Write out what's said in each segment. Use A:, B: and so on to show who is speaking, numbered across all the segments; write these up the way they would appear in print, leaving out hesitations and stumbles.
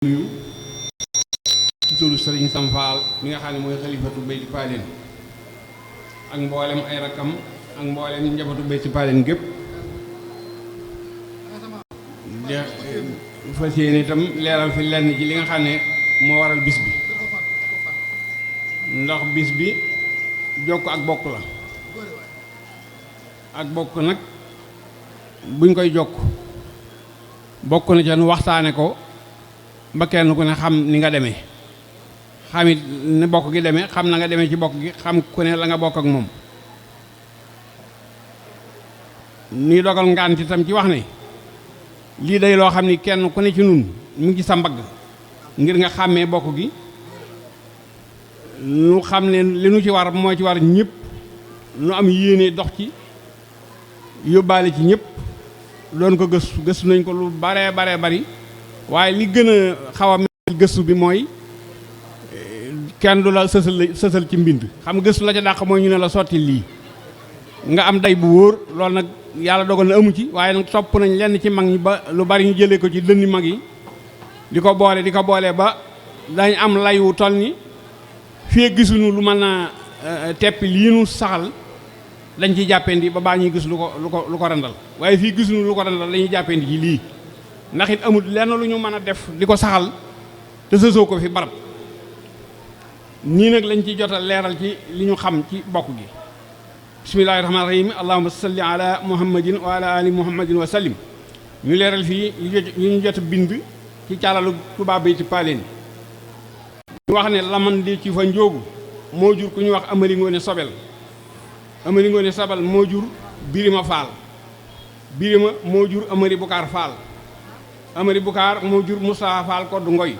A: nuyu ci turu Sëriñ Sam Fall mi nga xam ne mooy xalifatu Bayti Paleen ak mboolem ay rakkam ak mboolem njabootu Bayti Paleen gépp de fas yéene itam leeral fi lenn ci li nga xam ne moo waral bis bi ndax bis bi jokk ak bokk la ak bokk nag buñ koy jokk bokk na ca nu waxtaane ko ba kenn ku ne xam ni nga demee xamit ne bokk gi demee xam na nga demee ci bokk gi xam ku ne la nga bokk ak moom nuy dogal ngant itam ci wax ne lii day loo xam ni kenn ku ne ci nun mu ngi sa mbagg ngir nga xàmmee bokk gi nu xam ne li nu ci war moo ci war ñëpp nu am yéene dox ci yóbbaale ci ñëpp doon ko gëstu nañ ko lu bare bari waaye li gën a xaw a mel gëstu bi mooy kenn du la sësal ci mbind xam gëstu la ca dàq mooy ñu ne la sotti lii nga am day bu wóor loolu nag yàlla dogal na amu ci waaye nag topp nañ lenn ci mag ñi ba lu bari ñu jëlee ko ci dënni mag yi di ko boole ba dañ am layu toll ni fii gisuñu lu mën a teppi lii nu saxal dañ ciy jàppendi ba baa ñuy gis lu ko randal waaye fii gisuñu lu ko randal dañuy jàppendi ci lii ndax it amul lenn lu ñu mën a def di ko saxal te sësoo ko fi barab nii nag lañ ciy jotal leeral ci li ñu xam ci bokk gi bismillaahi rahmaani rahiim allahumma salli ala muhammadin wa ala ali muhammadin wa sallim ñu leeral fii li ñu jot bind ci càllalu Touba Bayti Paleen ñu wax ne laman di ci fa njóogu moo jur ku ñu wax Amari Ngoone Sobel moo jur Birima Faal Birima moo jur Amari Bukaar Faal Amari Bukaar moo jur Moussa Fall Koddu Ngoy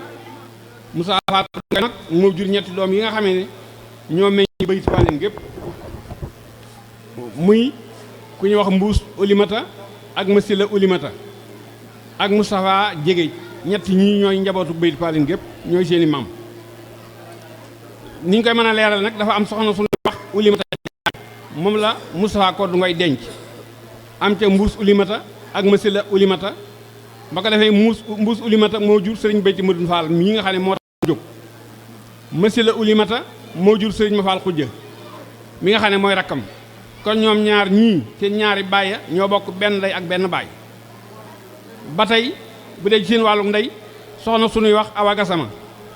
A: Moussa Fall Koddu Ngoy nag moo jur ñetti doom yi nga xamee ne ñoo meññ Bayti Paleen gépp muy ku ñuy wax Mbuus Olimata ak Masila Olimata ak Moustapha Jégéej ñetti ñii ñooy njabootu Bayti Paleen gépp ñooy seeni maam ni ñu koy mën a leeral nag dafa am soxna suñu wax Olimata moom la Moustapha Koddu Ngoy denc am ca Mbuus Olimata ak Masila Olimata ba ko defee mbuus ulimata moo jur sëriñ Bayti Madun Fall mii nga xam ne moo tax jóg Masila Ulimata moo jur sëriñ ma Fall Xujja mi nga xam ne mooy rakkam kon ñoom ñaar ñii seen ñaari baay ñoo bokk benn ndey ak benn baay ba tey bu dee ci seen wàllu ndey soxna suñuy wax Awa Gasama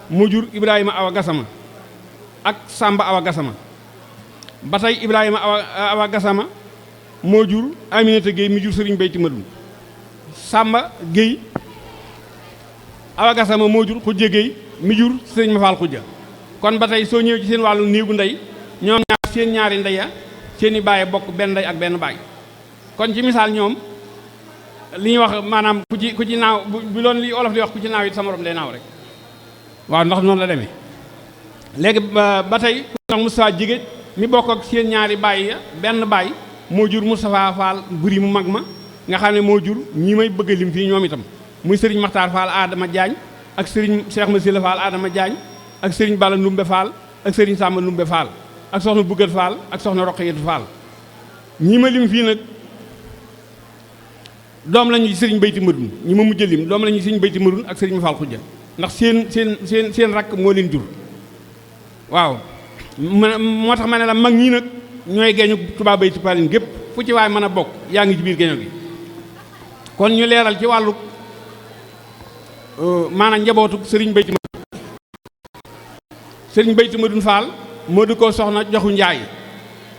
A: moo jur Ibrahima Awa Gasama ak Samba Awa Gasama ba tey Ibrahima Awa Gasama moo jur Aminata Gueye mi jur sëriñ Bayti Madun Samba Gueye Awa Gassama moo jur Xujja Gueye mi jur sëriñ ma Faal Xujja kon ba tey soo ñëwee ci seen wàllu néegu ndey ñoom ñaar seen ñaari ndeya seen i baay bokk benn ndey ak benn baay kon ci misaal ñoom li ñuy wax maanaam ku ci naaw bu loon li olof di wax ku ci naaw it sa morom day naaw rek waaw ndax noonu la demee léegi ba tey ku ñuy wax Moustapha Jigéej mi bokk ak seen ñaari baay ya benn baay moo jur Moustapha Fall buri mu mag ma nga xam ne moo jur ñi may bëgg lim fii ñoom itam muy sëriñ Maxtaar Fall Adama Diagne ak sëriñ Cheikh Masila Fall Adama Diagne ak sëriñ Bala Ndumbe Fall ak sëriñ Samba Ndumbe Fall ak soxna Buggat Fall ak soxna Roqayatu Fall ñi ma lim fii nag doom lañu ci sëriñ Bayti Madun ñi ma mujj lim doom lañu ci sëriñ Bayti Madun ak sëriñ ma Fall Xujja ndax seen rakk moo leen jur waaw moo tax ma ne la mag ñii nag ñooy geeñu Touba Bayti Paleen gépp fu ci waay mën a bokk yaa ngi ci biir geeño gi kon ñu leeral ci wàllu maanaam njabootu sëriñ Bayti Madun Fall moo di ko soxna joxu njaay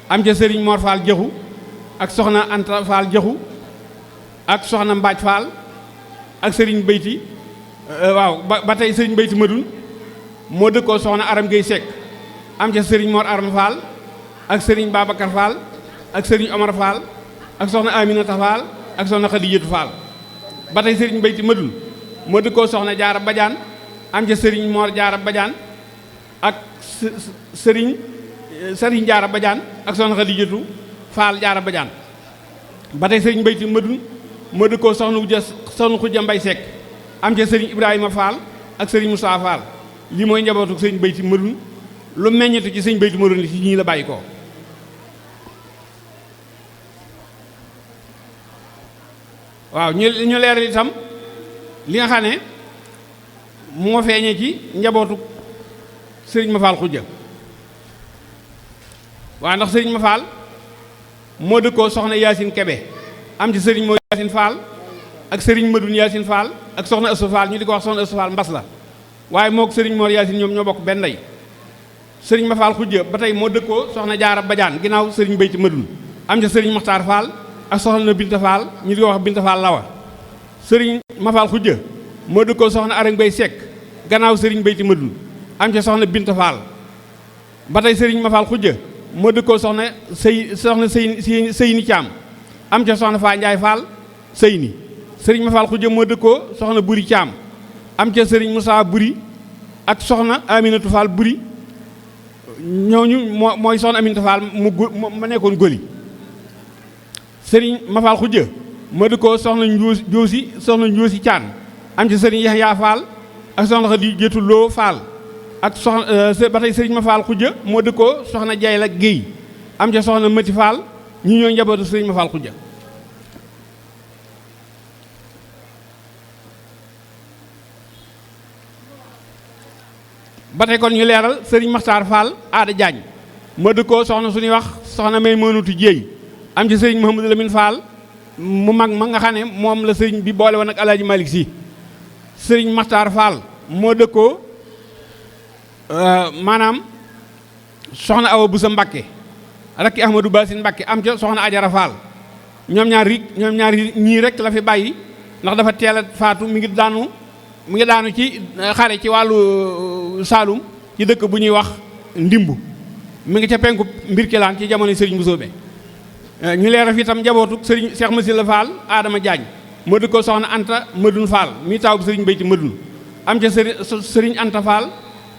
A: am ca sëriñ Mor Fall joxu ak soxna Anta Fall joxu ak soxna Mbaaj Fall ak sëriñ Bayti waaw ba tey sëriñ Bayti Madun moo dëkkoo soxna Aram Gueye Seck am ca sëriñ Mor Aram Fall ak sëriñ Babacar Fall ak sëriñ Omar Fall ak soxna Aminata Fall ak soxna Xadijatu Fall ba tey sëriñ Bayti Madun moo dëkkoo soxna Jaara Badiane am ca sëriñ Mor Jaara Badiane ak sëriñ Jaara Badiane ak soxna Xadijatu Fall Jaara Badiane ba tey sëriñ Bayti Madun moo dëkkoo soxna Xujja Mbay Seck am ca sëriñ Ibrahima Fall ak sëriñ Moussa Fall lii mooy njabootu sëriñ Bayti Madun lu meññetu ci sëriñ Bayti Madun li ci ñii la bàyyi ko waaw ñu leeral itam li nga xam ne moo feeñee ci njabootu sëriñ ma faal xujja waaye ndax sëriñ ma faal moo dëkkoo soxna Yaasin Kebe am ci sëriñ moo Yaasin Faal ak sëriñ Madun Yaasin Faal ak soxna Ëstu Faal ñu di ko wax soxna Ëstu Faal mbas la waaye mook sëriñ Mor Yaasin ñoom ñoo bokk benn ndey sëriñ ma faal xujja ba tey moo dëkkoo soxna Jaara Bajaan ginnaaw sëriñ Bayti Madun am ca sëriñ Maxtaar Faal ak soxna Binta Faal ñu di ko wax Binta Faal Lawa sëriñ ma faal xujja moo dëkkoo soxna Arang Bay Sekk gannaaw sëriñ Bayti Madun am ca soxna Binta Faal ba tey sëriñ ma faal xujja moo dëkkoo soxna Seyni Caam am ca soxna Faa Njaay Faal Seyni sëriñ ma faal xujja moo dëkkoo soxna Buri Caam am ca sëriñ Musaa Buri ak soxna Aminatu Faal Buri ñooñu mooy soxna Aminatu Faal ma nekkoon goli sëriñ ma faal xujja moo dëkkoo soxna Njoosi Caan am ca sëriñ Yaxya Faal ak soxna Xadi Jéetu Loo Faal ak soxna ba tey sëriñ ma faal xujja moo dëkkoo soxna Jayla Géey am ca soxna Mati Faal ñi ñooy njabootu sëriñ ma faal xujja ba tey kon ñu leeral sëriñ Maxtaar Faal Aada Jaañ moo dëkkoo soxna suñuy wax soxna May Mënutu Jéey am ci sëriñ Mouhamadou Lamine Fall mu mag ma nga xam ne moom la sëriñ bi boole woon ak Alaaji Malick Si sëriñ Maxtaar Fall moo dëkkoo maanaam soxna Awa Busa Mbakke rakki Ahmadou Basin Mbakke am ca soxna Ajara Fall ñoom ñaar ñii rek la fi bàyyi ndax dafa teel a faatu mi ngi daanu ci xare ci wàllu Saalum ci dëkk bu ñuy wax Ndimbu mi ngi ca penku Mbirkilaan ci jamono sëriñ Mbusoobe ñu leeral fi itam njabootu sëriñ Cheikh Masila Fall Adama Diagne moo dëkkoo soxna Anta Madun Fall mi taw bu sëriñ Bayti Madun am ca sëriñ Anta Fall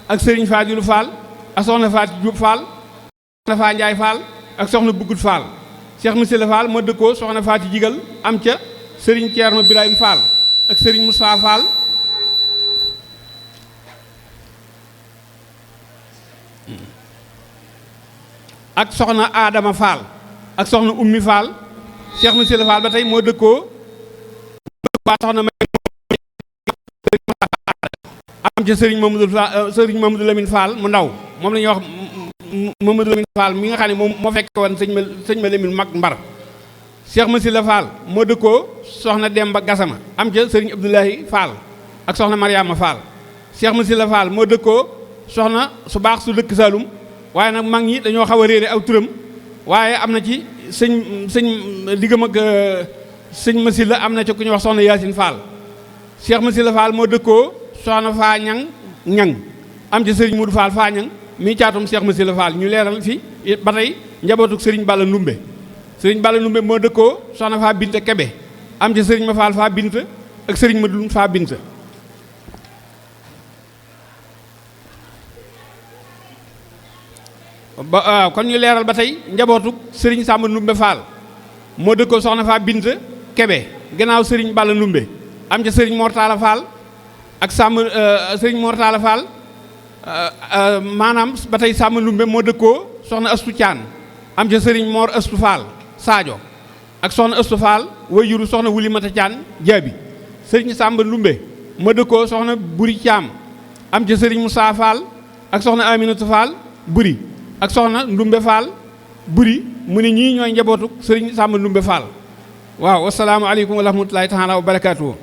A: ak sëriñ Fadilu Fall ak soxna Faati Diop Fall soxna Faa Njaay Fall ak soxna Bugut Fall Cheikh Masila Fall moo dëkkoo soxna Faati Jigal am ca sëriñ Ceerno Birahim Fall ak sëriñ Moussa Fall ak soxna Adama Fall ak soxna Ummi Fall Cheikh Masila Fall ba tey moo dëkkoo waa soxna May am ca sëriñ Mamadou Lamine Fall mu ndaw moom la ñuy wax Mamadou Lamine Fall mi nga xam ne moom moo fekk woon sëñ ma Lamine mag mbar Cheikh Masila Fall moo dëkkoo soxna Demba Gassama am ca sëriñ Abdoulahi Fall ak soxna Mariama Fall Cheikh Masila Fall moo dëkkoo soxna su baax su dëkk Saloum waaye nag mag ñi dañoo xaw a réere aw turam waaye am na ci sëñ diggam ak sëñ Masila am na ci ku ñuy wax soxna Yaasin Fall Cheikh Masila Fall moo dëkkoo soxna Faa Ñang am ci sëriñ Mudu Fall Faa Ñang mii caatum Cheikh Masila Fall ñu leeral fi ba tey njabootuk sëriñ Balla Ndumbe sëriñ Balla Ndumbe moo dëkkoo soxna Faa Binta Kebe am ci sëriñ ma Fall Faa Binta ak sëriñ ma Dun Faa Binta ba kon ñu leeral ba tey njabootuk sëriñ Samba Ndumbe Fall moo dëkkoo soxna Faa Binta Kebe gannaaw sëriñ Balla Ndumbe am ca sëriñ Mortala Fall ak sëriñ Mortala Fall maanaam ba tey Samba Ndumbe moo dëkkoo soxna Astu Caan am ca sëriñ Mor Astu Fall Sadio ak soxna Astu Fall wayjuru soxna Wuli Mata Caan Jaabi sëriñ Samba Ndumbe moo dëkkoo soxna Buri Caam am ca sëriñ Moussa Fall ak soxna Aminatu Fall Buri ak soxna Ndumbe Fall Buri mu ne ñii ñooy njabootu sëriñ Samba Ndumbe Fall waaw wassalaamu aleykum wa rahmatullahi taala wa barakaatuhu